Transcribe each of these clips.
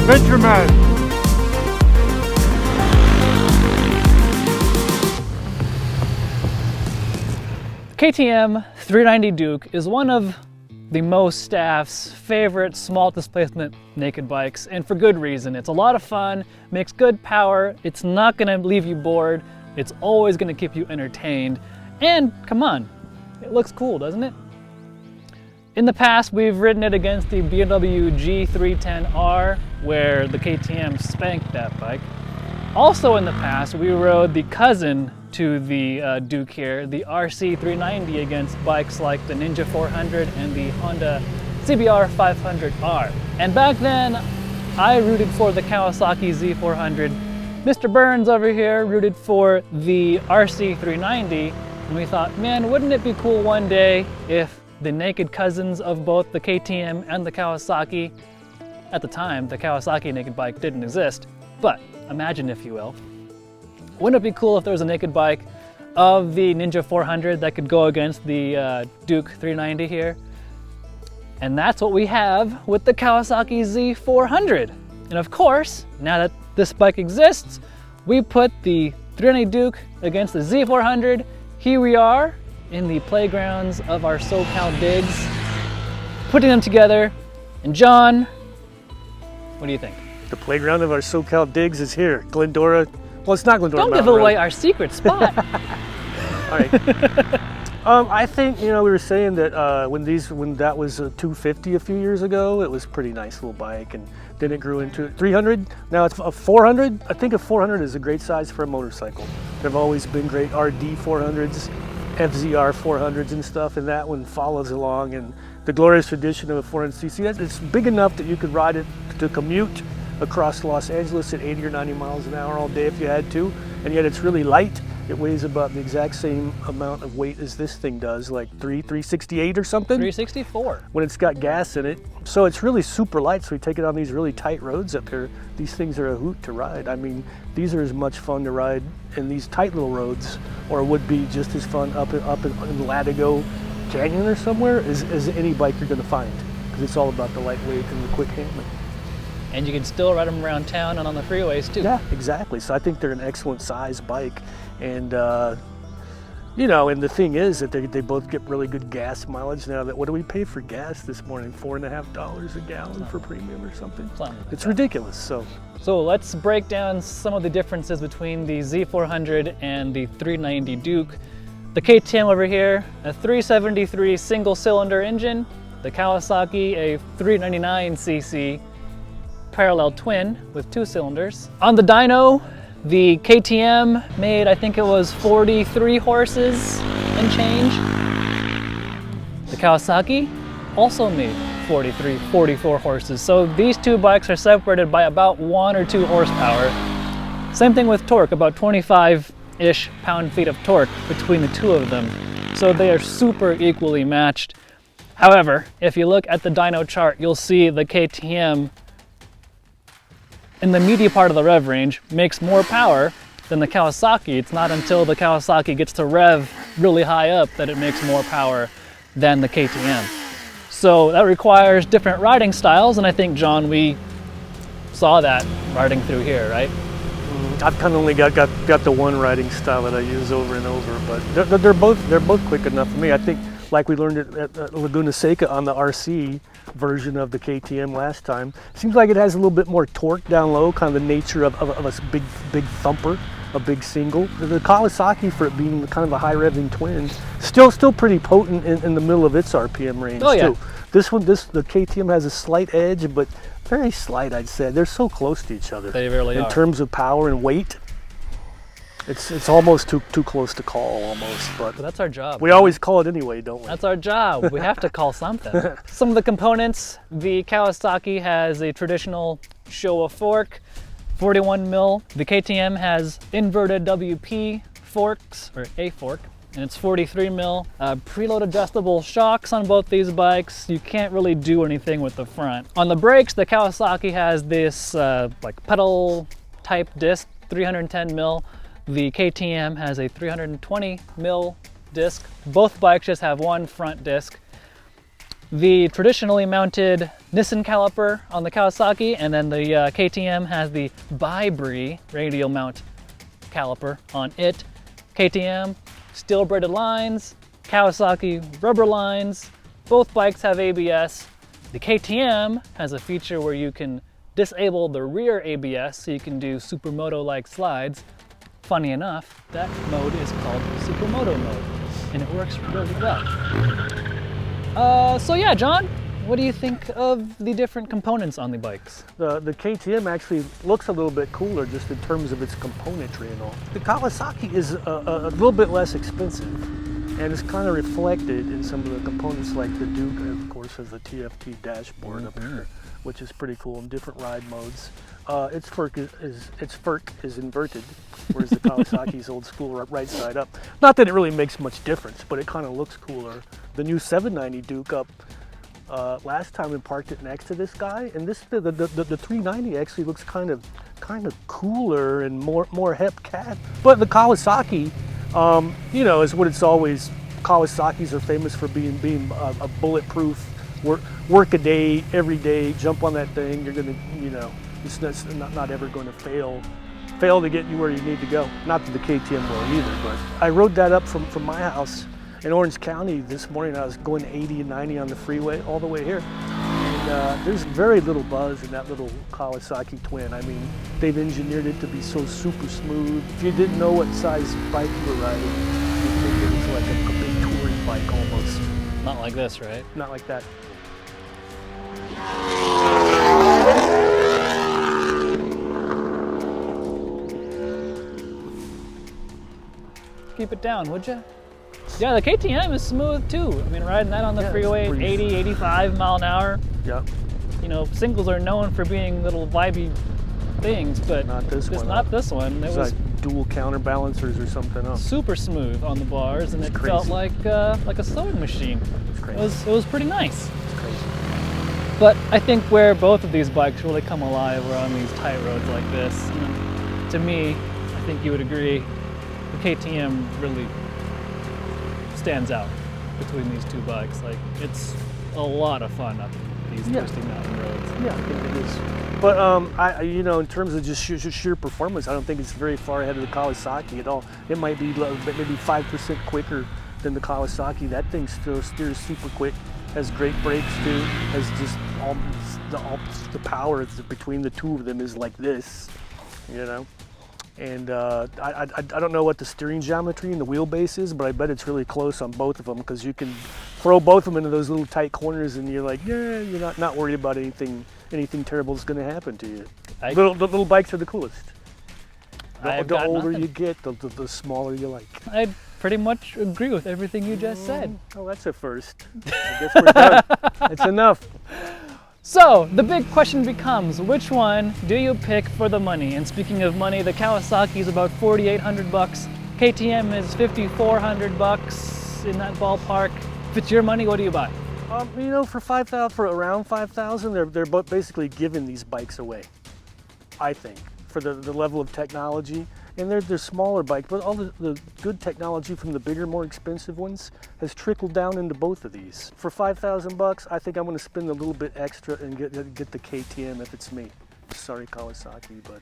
Ventureman. KTM 390 Duke is one of the most staff's favorite small displacement naked bikes, and for good reason. It's a lot of fun, makes good power, it's not gonna leave you bored, it's always gonna keep you entertained, and come on, it looks cool, doesn't it? In the past, we've ridden it against the BMW G310R, where the KTM spanked that bike. Also in the past, we rode the cousin to the Duke here, the RC390, against bikes like the Ninja 400 and the Honda CBR 500R. And back then, I rooted for the Kawasaki Z400. Mr. Burns over here rooted for the RC390, and we thought, man, wouldn't it be cool one day if the naked cousins of both the KTM and the Kawasaki, at the time, the Kawasaki naked bike didn't exist, but imagine if you will. Wouldn't it be cool if there was a naked bike of the Ninja 400 that could go against the Duke 390 here? And that's what we have with the Kawasaki Z400. And of course, now that this bike exists, we put the 390 Duke against the Z400. Here we are in the playgrounds of our SoCal digs, putting them together. And John, what do you think? The playground of our SoCal digs is here, Glendora. Well, it's not Glendora. Don't give away our secret spot. All right. I think, you know, we were saying that when that was a 250 a few years ago, it was a pretty nice little bike, and then it grew into 300. Now it's a 400. I think a 400 is a great size for a motorcycle. They've always been great RD 400s, FZR 400s and stuff, and that one follows along in the glorious tradition of a 400cc. It's big enough that you could ride it to commute across Los Angeles at 80 or 90 miles an hour all day if you had to, and yet it's really light. It weighs about the exact same amount of weight as this thing does, like 368 or something. 364. When it's got gas in it. So it's really super light, so we take it on these really tight roads up here. These things are a hoot to ride. I mean, these are as much fun to ride in these tight little roads, or would be just as fun up in Latigo Canyon or somewhere as any bike you're gonna find, because it's all about the lightweight and the quick handling. And you can still ride them around town and on the freeways too. Yeah, exactly. So I think they're an excellent size bike. And, you know, and the thing is that they both get really good gas mileage now. That what do we pay for gas this morning? $4.50 a gallon for premium or something? It's ridiculous. So let's break down some of the differences between the Z400 and the 390 Duke. The KTM over here, a 373 single cylinder engine. The Kawasaki, a 399cc parallel twin with 2 cylinders. On the dyno, the KTM made, I think it was 43 horses and change. The Kawasaki also made 44 horses. So these two bikes are separated by about 1 or 2 horsepower. Same thing with torque, about 25-ish pound-feet of torque between the two of them. So they are super equally matched. However, if you look at the dyno chart, you'll see the KTM in the meaty part of the rev range makes more power than the Kawasaki. It's not until the Kawasaki gets to rev really high up that it makes more power than the KTM. So that requires different riding styles, and I think, John, we saw that riding through here, right? I've kind of only got the one riding style that I use over and over, but they're both quick enough for me. I think, like we learned at Laguna Seca on the RC version of the KTM last time, seems like it has a little bit more torque down low, kind of the nature of a big thumper, a big single. The Kawasaki, for it being kind of a high revving twin, still pretty potent in the middle of its RPM range too. The KTM has a slight edge, but very slight, I'd say. They're so close to each other. They really are. In terms of power and weight, it's almost too close to call, almost. But that's our job. We always call it anyway, don't we? That's our job. We have to call something. Some of the components, the Kawasaki has a traditional Showa fork, 41 mil. The KTM has inverted WP forks, or a fork, and it's 43 mil. Preload adjustable shocks on both these bikes. You can't really do anything with the front. On the brakes, the Kawasaki has this like pedal type disc, 310 mil. The KTM has a 320 mil disc. Both bikes just have one front disc. the traditionally mounted Nissan caliper on the Kawasaki, and then the KTM has the bi-brie radial mount caliper on it. KTM, steel braided lines, Kawasaki rubber lines. Both bikes have ABS. The KTM has a feature where you can disable the rear ABS so you can do supermoto-like slides. Funny enough, that mode is called Supermoto mode, and it works really well. So yeah, John, what do you think of the different components on the bikes? The KTM actually looks a little bit cooler just in terms of its componentry and all. The Kawasaki is a little bit less expensive, and it's kind of reflected in some of the components, like the Duke, of course, has the TFT dashboard up here, which is pretty cool in different ride modes. Its fork is inverted, whereas the Kawasaki's old school right side up. Not that it really makes much difference, but it kind of looks cooler. The new 790 Duke up last time we parked it next to this guy, and the 390 actually looks kind of cooler and more hep cat. But the Kawasaki, you know, is what it's always. Kawasaki's are famous for being a bulletproof, work a day, every day, jump on that thing. You're gonna, you know, it's not ever going to fail to get you where you need to go. Not that the KTM will either, but I rode that up from my house in Orange County this morning. I was going 80 and 90 on the freeway all the way here. And there's very little buzz in that little Kawasaki Twin. I mean, they've engineered it to be so super smooth. If you didn't know what size bike you were riding, you'd think it was like a big touring bike almost. Not like this, right? Not like that. Keep it down, would you? Yeah, the KTM is smooth too. I mean, riding that on the freeway at 80, 85 mile an hour. Yep. You know, singles are known for being little vibey things, but not this one. Not this one. It was like dual counterbalancers or something else. Super smooth on the bars, and it felt like a sewing machine. It's crazy. It was pretty nice. It's crazy. But I think where both of these bikes really come alive are on these tight roads like this. And to me, I think you would agree, the KTM really stands out between these two bikes. Like, it's a lot of fun up these twisting mountain roads. Yeah, I think it is. But you know, in terms of just sheer performance, I don't think it's very far ahead of the Kawasaki at all. It might be maybe 5% quicker than the Kawasaki. That thing still steers super quick, has great brakes too, has just all the power between the two of them is like this, you know. And I don't know what the steering geometry and the wheelbase is, but I bet it's really close on both of them, because you can throw both of them into those little tight corners and you're like, yeah, you're not worried about anything terrible is going to happen to you. The little bikes are the coolest. The older you get, the smaller you like. I pretty much agree with everything you just said. Oh, that's a first. I guess we're done. It's enough. So, the big question becomes, which one do you pick for the money? And speaking of money, the Kawasaki is about $4,800 bucks. KTM is $5,400 bucks, in that ballpark. If it's your money, what do you buy? You know, for around 5,000, they're both basically giving these bikes away, I think, for the level of technology. And they're smaller bikes, but all the good technology from the bigger, more expensive ones has trickled down into both of these. For 5,000 bucks, I think I'm going to spend a little bit extra and get the KTM if it's me. Sorry, Kawasaki, but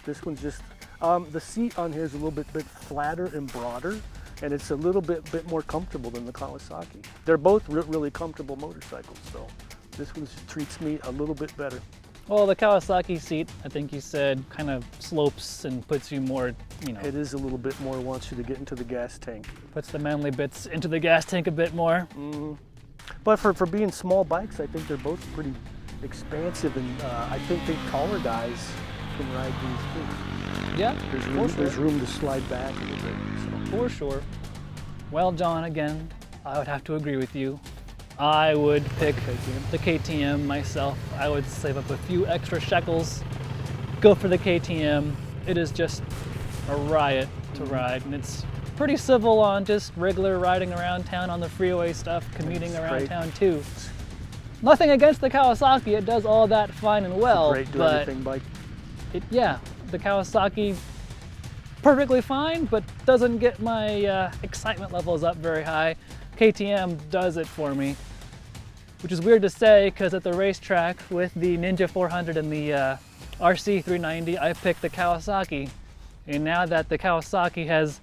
this one's just the seat on here is a little bit flatter and broader, and it's a little bit more comfortable than the Kawasaki. They're both really comfortable motorcycles, so this one just treats me a little bit better. Well, the Kawasaki seat, I think you said, kind of slopes and puts you more, you know. It is a little bit more, wants you to get into the gas tank. Puts the manly bits into the gas tank a bit more. Mm-hmm. But for being small bikes, I think they're both pretty expansive, and I think taller guys can ride these too. Yeah, there's room to slide back a little bit. So. For sure. Well, John, again, I would have to agree with you. I would pick the KTM myself. I would save up a few extra shekels, go for the KTM. It is just a riot to ride, and it's pretty civil on just regular riding around town on the freeway stuff, commuting around town too. Nothing against the Kawasaki, it does all that fine and well, it's a great everything bike. The Kawasaki perfectly fine, but doesn't get my excitement levels up very high. KTM does it for me. which is weird to say because at the racetrack with the Ninja 400 and the RC 390, I picked the Kawasaki. And now that the Kawasaki has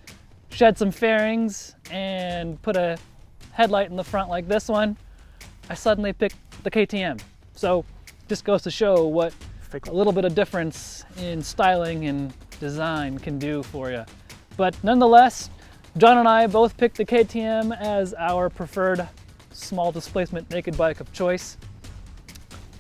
shed some fairings and put a headlight in the front like this one, I suddenly picked the KTM. So just goes to show what a little bit of difference in styling and design can do for you. But nonetheless, John and I both picked the KTM as our preferred small displacement naked bike of choice.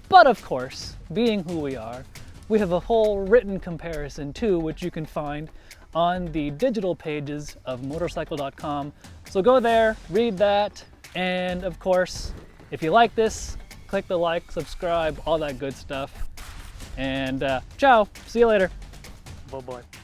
But of course, being who we are, we have a whole written comparison too, which you can find on the digital pages of Motorcycle.com. So go there, read that, and of course, if you like this, click the like, subscribe, all that good stuff. And ciao, see you later. Bye-bye.